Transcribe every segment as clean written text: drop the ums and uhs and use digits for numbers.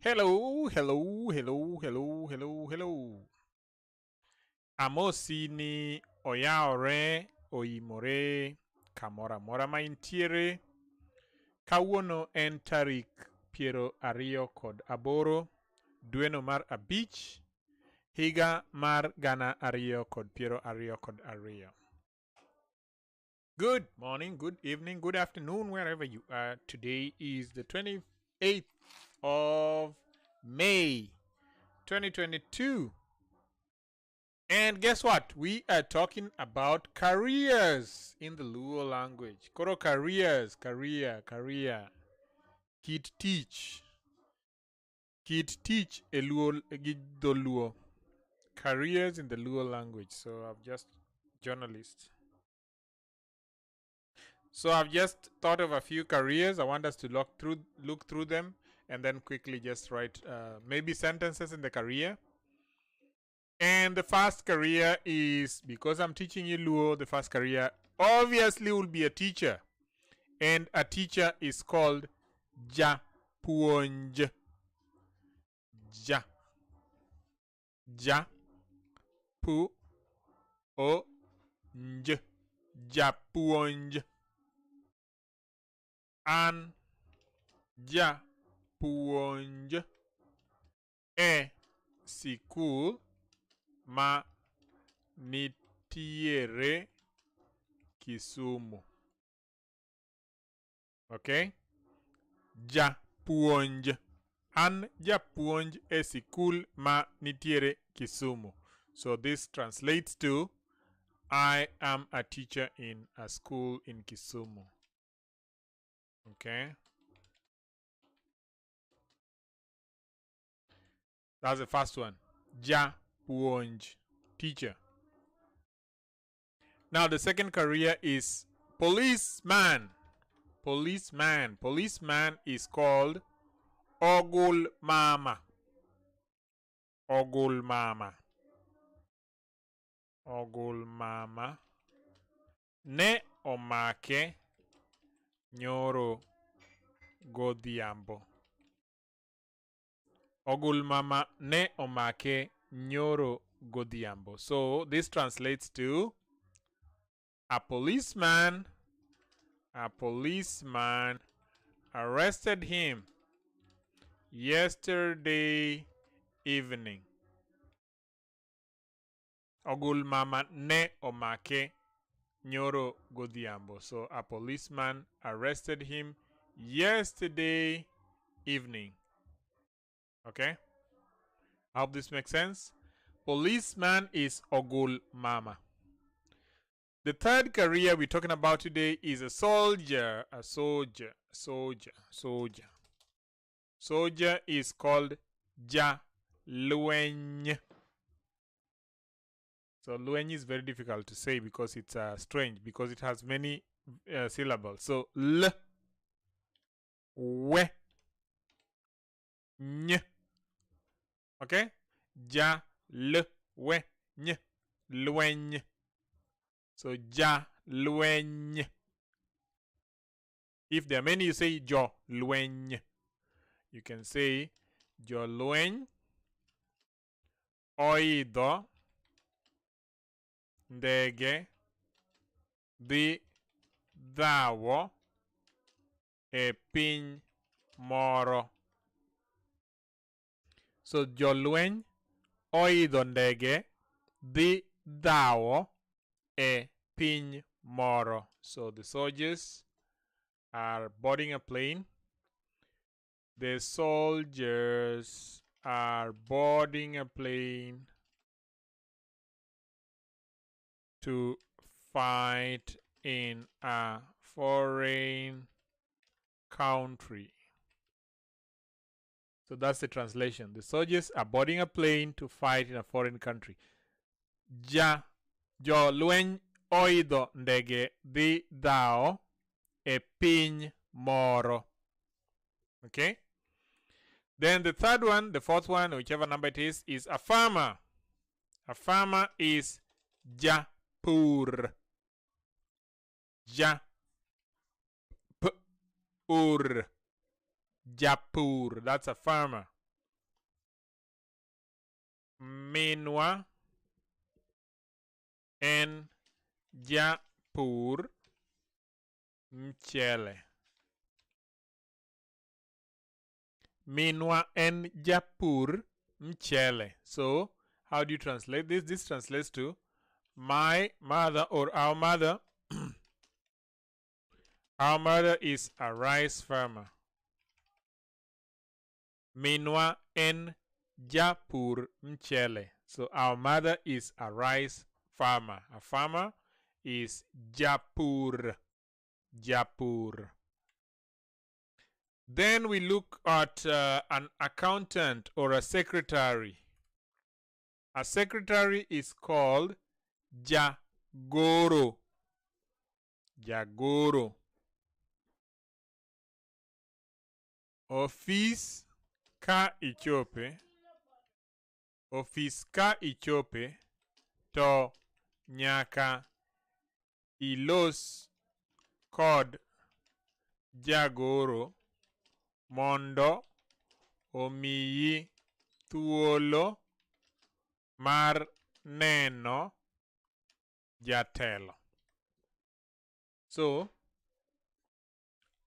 Hello, hello, hello, hello, hello, hello. Amosi ni oyaore, oimore, kamora mora ma intiere. Kawuono en tarik piero ariyo kod aboro, dweno mar abich, higa mar gana ariyo kod piero ariyo kod ariyo. Good morning, good evening, good afternoon, wherever you are. Today is the 28th of May, 2022. And guess what? We are talking about careers in the Luo language. Koro careers, career. Kit teach a Luo do Luo. Careers in the Luo language. So I've just thought of a few careers. I want us to look through them and then quickly just write maybe sentences in the career. And the first career is, because I'm teaching you Luo, the first career obviously will be a teacher. And a teacher is called Japuonj. Japuonj. Japuonj. An japuonj e sikul ma nitiere Kisumu. Okay? Japuonj. An japuonj e sikul ma nitiere Kisumu. So this translates to I am a teacher in a school in Kisumu. Okay? That's the first one. Japuonj, teacher. Now the second career is policeman. Policeman. Policeman is called Ogul Mama. Ogul Mama. Ogul Mama. Ne omake nyoro godhiambo. Ogul Mama ne omake nyoro godhiambo. So this translates to a policeman arrested him yesterday evening. Ogul Mama ne omake nyoro godhiambo. So a policeman arrested him yesterday evening. Okay? I hope this makes sense. Policeman is Ogul Mama. The third career we're talking about today is a soldier. A soldier. Soldier is called Jalueny. So Lueny is very difficult to say because it's strange, because it has many syllables. So L, We, Ny. Okay? Ja-lu-we-ny. Lueny. So ja-lueny. If there are many, you say jo-lueny. You can say jo-lueny. Oidho ndege dhi dhawo e piny moro. So jolweny oidho ndege dhi dhawo e piny moro. So the soldiers are boarding a plane. The soldiers are boarding a plane to fight in a foreign country. So that's the translation. The soldiers are boarding a plane to fight in a foreign country. Jolweny oidho ndege dhi dhawo e piny moro. Okay? Then the third one, the fourth one, whichever number it is a farmer. A farmer is Japur. Japur. Japur. That's a farmer. Minwa en Japur mchele. Minwa en Japur mchele. So, how do you translate this? This translates to my mother or our mother. Our mother is a rice farmer. Minwa en Japur mchele. So our mother is a rice farmer. A farmer is Japur. Japur. Then we look at an accountant or a secretary. A secretary is called Jagoro. Jagoro. Office ka ichope. Office ka ichope to nyaka ilos kod jagoro mondo omiyi thuolo mar neno jatelo. So,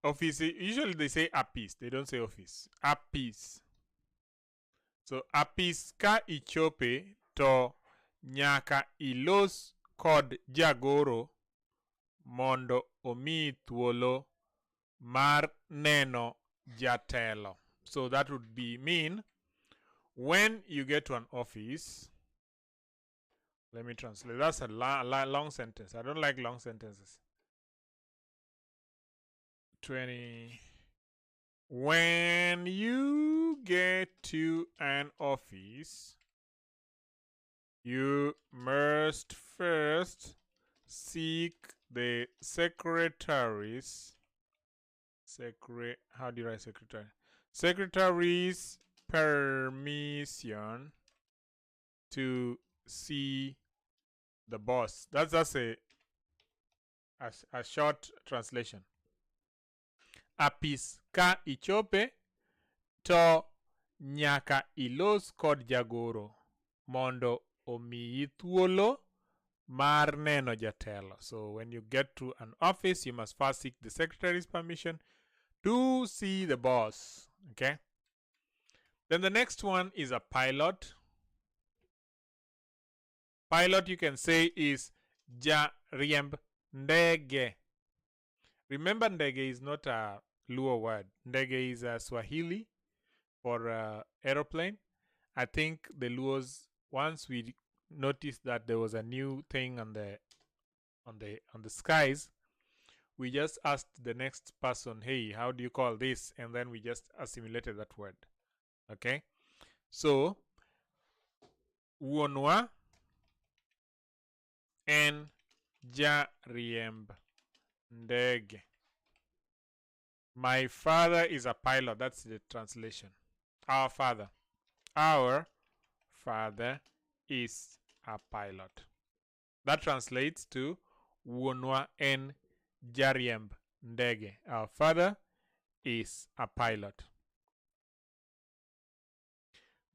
office, usually they say apis, they don't say office. Apis. So, apis ka ichope to nyaka ilos kod jagoro mondo omiyi thuolo mar neno jatelo. So that would be mean when you get to an office. Let me translate. That's a long sentence. I don't like long sentences. 20. When you get to an office, you must first seek the secretary's how do you write secretary? Secretary's permission to see the boss. That's a short translation. Apis ka ichope to nyaka ilos kod jagoro mondo omiyi thuolo mar neno jatelo. So when you get to an office, you must first seek the secretary's permission to see the boss. Okay. Then the next one is a pilot. Pilot, you can say, is jariemb ndege. Remember, ndege is not a Luo word. Ndege is a Swahili for aeroplane. I think the Luos, once we noticed that there was a new thing on the skies, we just asked the next person, hey, how do you call this? And then we just assimilated that word. Okay? So, wuonwa en jariemb ndege. My father is a pilot. That's the translation. Our father. Our father is a pilot. That translates to wuonwa en jariemb ndege. Our father is a pilot.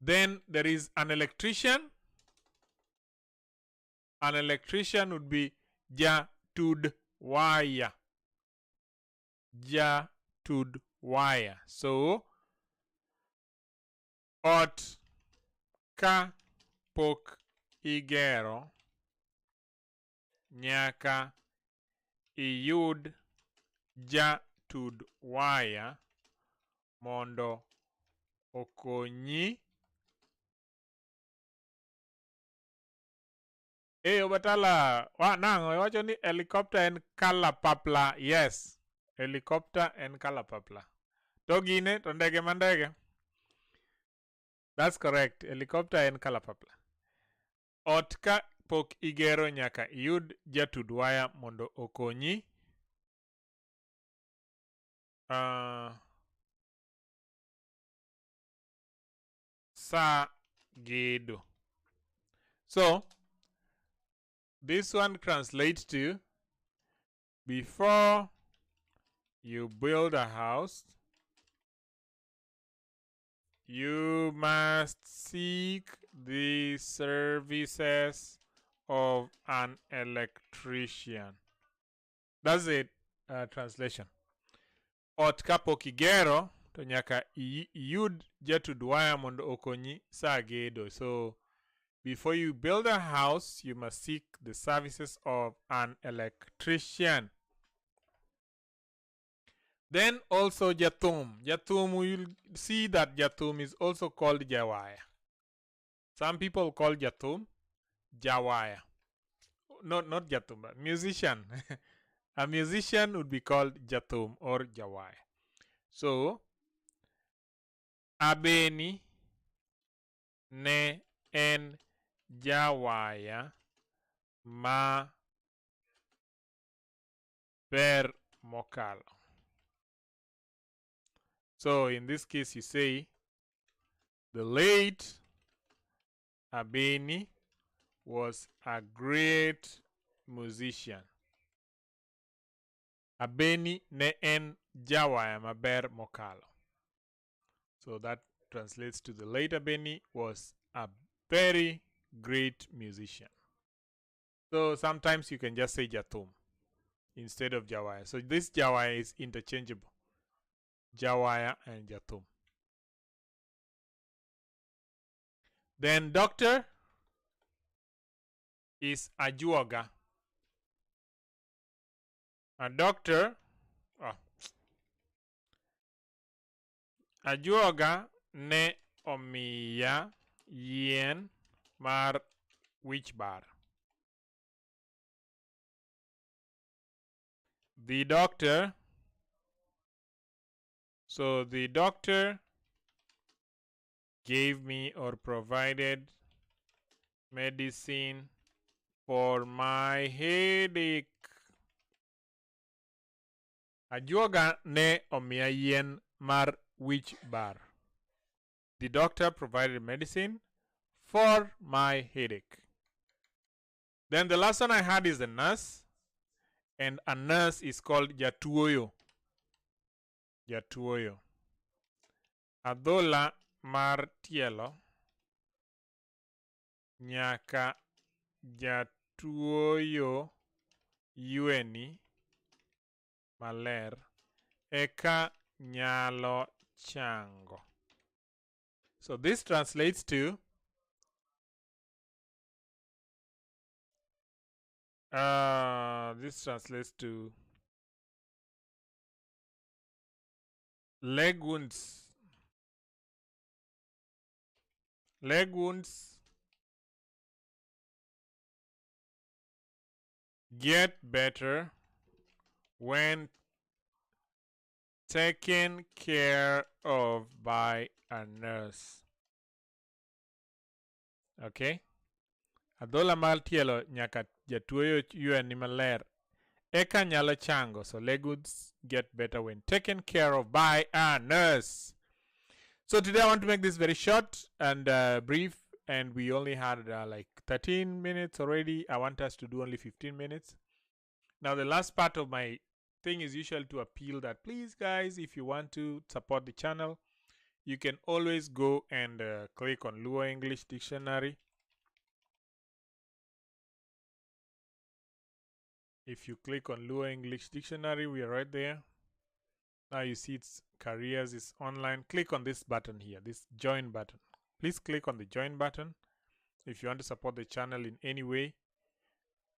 Then there is an electrician. An electrician would be jatud wire. Jatud wire. So, ot ka pok igero nyaka iyud jatud wire mondo okonyi. Obatala, nango iwacho ni helicopter en kalapapla. Yes, helicopter en kalapapla. To gine to ndege mandege. That's correct. Helicopter en kalapapla. Ot ka pok igero nyaka iyud jatud waya mondo okonyi. Sa gedo. So, this one translates to before you build a house, you must seek the services of an electrician. That's it. Translation. Ot kapok igero to nyaka iyud jatud waya mondo okonyi saa gedo. So before you build a house, you must seek the services of an electrician. Then also Jatum. Jatum, you'll see that Jatum is also called Jawaya. Some people call Jatum Jawaya. Not Jatum, but musician. A musician would be called Jatum or Jawaya. So, Abeni ne en Jawaya ma per mokalo. So in this case, you say the late Abeni was a great musician. Abeni ne en jawaya maber mokalo. So that translates to the late Abeni was a very great musician. So sometimes you can just say Jatum instead of Jawaya. So this Jawaya is interchangeable. Jawaya and Jatum. Then doctor is Ajuoga. A doctor, Ajuoga ne omiya yien mar wich bar. The doctor, so the doctor gave me or provided medicine for my headache. Ajuoga ne omiya yien mar wich bar. The doctor provided medicine for my headache. Then the last one I had is the nurse. And a nurse is called Jatuoyo. Jatuoyo. Adhola mar tielo nyaka jatuoyo yueni maler eka nyalo chango. So this translates to leg wounds. Leg wounds get better when taken care of by a nurse. Okay? Adhola mar tielo nyaka jatuoyo yueni maler eka nyalo chango. So leg wounds get better when taken care of by a nurse. So today I want to make this very short and brief, and we only had like 13 minutes already. I want us to do only 15 minutes. Now the last part of my thing is usual to appeal that please guys, if you want to support the channel, you can always go and click on Luo English Dictionary. If you click on Luo English Dictionary, we are right there. Now you see it's careers, is online. Click on this button here, this join button. Please click on the join button if you want to support the channel in any way.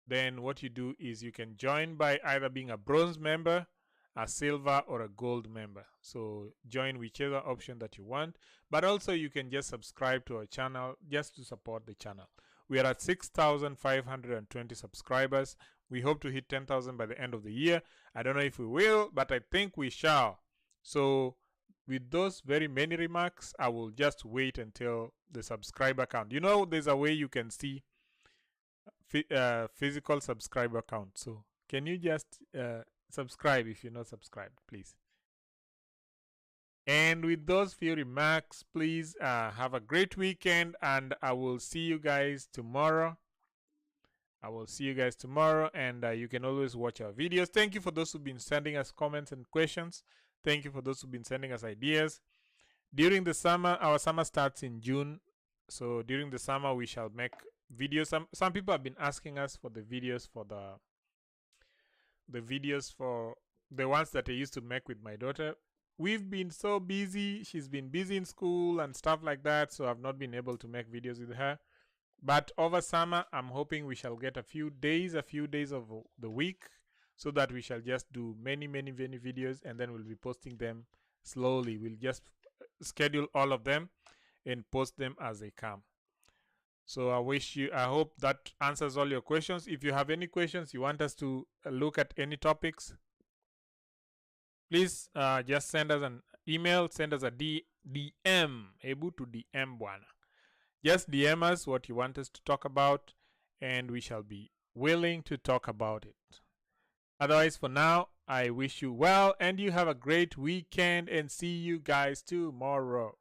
Then what you do is you can join by either being a bronze member, a silver, or a gold member. So join whichever option that you want. But also you can just subscribe to our channel just to support the channel. We are at 6,520 subscribers. We hope to hit 10,000 by the end of the year. I don't know if we will, but I think we shall. So with those very many remarks, I will just wait until the subscriber count. You know, there's a way you can see physical subscriber count. So can you just subscribe if you're not subscribed, please? And with those few remarks, please have a great weekend, and I will see you guys tomorrow I will see you guys tomorrow, and you can always watch our videos. Thank you for those who've been sending us comments and questions. Thank you for those who've been sending us ideas. During the summer, our summer starts in June. So during the summer, we shall make videos. Some people have been asking us for the videos for the ones that I used to make with my daughter. We've been so busy. She's been busy in school and stuff like that, so I've not been able to make videos with her. But over summer, I'm hoping we shall get a few days of the week, so that we shall just do many videos, and then we'll be posting them slowly. We'll just schedule all of them and post them as they come. So I hope that answers all your questions. If you have any questions, you want us to look at any topics, please just send us an email, send us a DM, able to DM bwana. Just DM us what you want us to talk about, and we shall be willing to talk about it. Otherwise, for now, I wish you well, and you have a great weekend, and see you guys tomorrow.